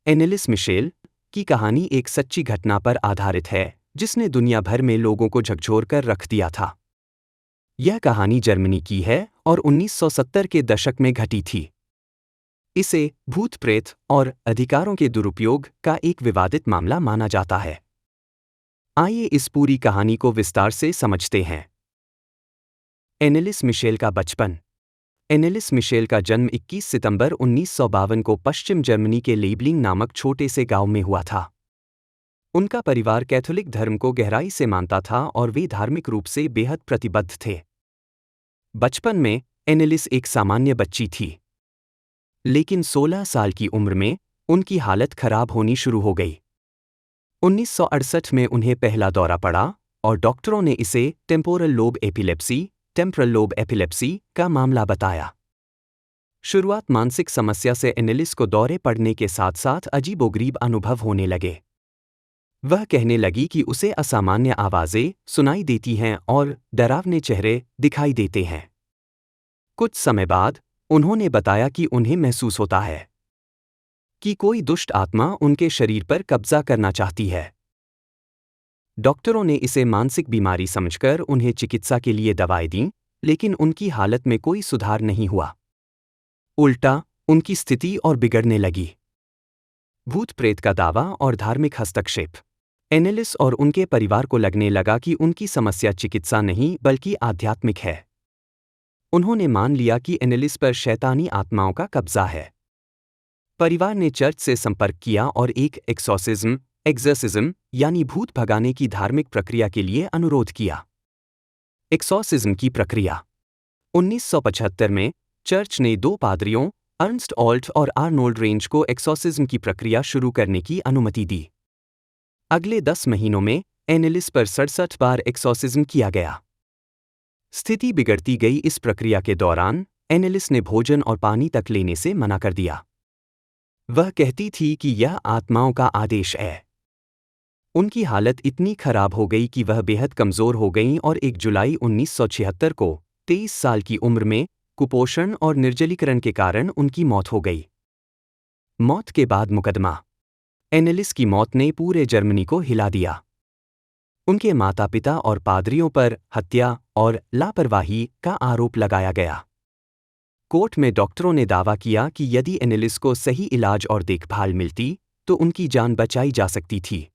एनेलिस Michel की कहानी एक सच्ची घटना पर आधारित है जिसने दुनिया भर में लोगों को झकझोर कर रख दिया था। यह कहानी जर्मनी की है और 1970 के दशक में घटी थी। इसे भूत प्रेत और अधिकारों के दुरुपयोग का एक विवादित मामला माना जाता है। आइए इस पूरी कहानी को विस्तार से समझते हैं। एनेलिस मिशेल का बचपन। एनेलिस मिशेल का जन्म 21 सितंबर 1952 को पश्चिम जर्मनी के लेबलिंग नामक छोटे से गांव में हुआ था। उनका परिवार कैथोलिक धर्म को गहराई से मानता था और वे धार्मिक रूप से बेहद प्रतिबद्ध थे। बचपन में एनेलिस एक सामान्य बच्ची थी, लेकिन 16 साल की उम्र में उनकी हालत खराब होनी शुरू हो गई। 1968 में उन्हें पहला दौरा पड़ा और डॉक्टरों ने इसे टेम्पोरल लोब एपिलेप्सी का मामला बताया। शुरुआत मानसिक समस्या से एनेलिस को दौरे पड़ने के साथ साथ अजीबोगरीब अनुभव होने लगे। वह कहने लगी कि उसे असामान्य आवाज़ें सुनाई देती हैं और डरावने चेहरे दिखाई देते हैं। कुछ समय बाद उन्होंने बताया कि उन्हें महसूस होता है कि कोई दुष्ट आत्मा उनके शरीर पर कब्जा करना चाहती है। डॉक्टरों ने इसे मानसिक बीमारी समझकर उन्हें चिकित्सा के लिए दवाएं दीं, लेकिन उनकी हालत में कोई सुधार नहीं हुआ। उल्टा उनकी स्थिति और बिगड़ने लगी। भूत प्रेत का दावा और धार्मिक हस्तक्षेप। एनेलिस और उनके परिवार को लगने लगा कि उनकी समस्या चिकित्सा नहीं बल्कि आध्यात्मिक है। उन्होंने मान लिया कि एनेलिस पर शैतानी आत्माओं का कब्जा है। परिवार ने चर्च से संपर्क किया और एक एक्सॉर्सिज्म यानी भूत भगाने की धार्मिक प्रक्रिया के लिए अनुरोध किया। एक्सॉर्सिज्म की प्रक्रिया। 1975 में चर्च ने 2 पादरियों अर्नस्ट ऑल्ट और आर्नोल्ड रेंज को एक्सॉर्सिज्म की प्रक्रिया शुरू करने की अनुमति दी। अगले 10 महीनों में एनेलिस पर 67 बार एक्सॉर्सिज्म किया गया। स्थिति बिगड़ती गई। इस प्रक्रिया के दौरान एनेलिस ने भोजन और पानी तक लेने से मना कर दिया। वह कहती थी कि यह आत्माओं का आदेश है। उनकी हालत इतनी खराब हो गई कि वह बेहद कमज़ोर हो गईं और 1 जुलाई 1976 को 23 साल की उम्र में कुपोषण और निर्जलीकरण के कारण उनकी मौत हो गई। मौत के बाद मुकदमा। एनेलिस की मौत ने पूरे जर्मनी को हिला दिया। उनके माता-पिता और पादरियों पर हत्या और लापरवाही का आरोप लगाया गया। कोर्ट में डॉक्टरों ने दावा किया कि यदि एनेलिस को सही इलाज और देखभाल मिलती तो उनकी जान बचाई जा सकती थी।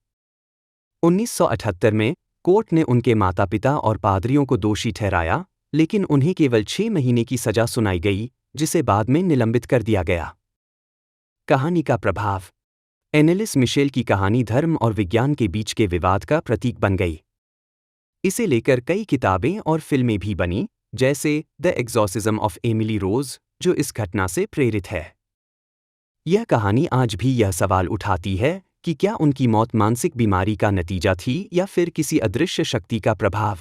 1978 में कोर्ट ने उनके माता-पिता और पादरियों को दोषी ठहराया, लेकिन उन्हें केवल 6 महीने की सजा सुनाई गई, जिसे बाद में निलंबित कर दिया गया। कहानी का प्रभाव। एनेलिस मिशेल की कहानी धर्म और विज्ञान के बीच के विवाद का प्रतीक बन गई। इसे लेकर कई किताबें और फिल्में भी बनी, जैसे द एक्सॉर्सिज्म ऑफ एमिली रोज, जो इस घटना से प्रेरित है। यह कहानी आज भी यह सवाल उठाती है कि क्या उनकी मौत मानसिक बीमारी का नतीजा थी या फिर किसी अदृश्य शक्ति का प्रभाव।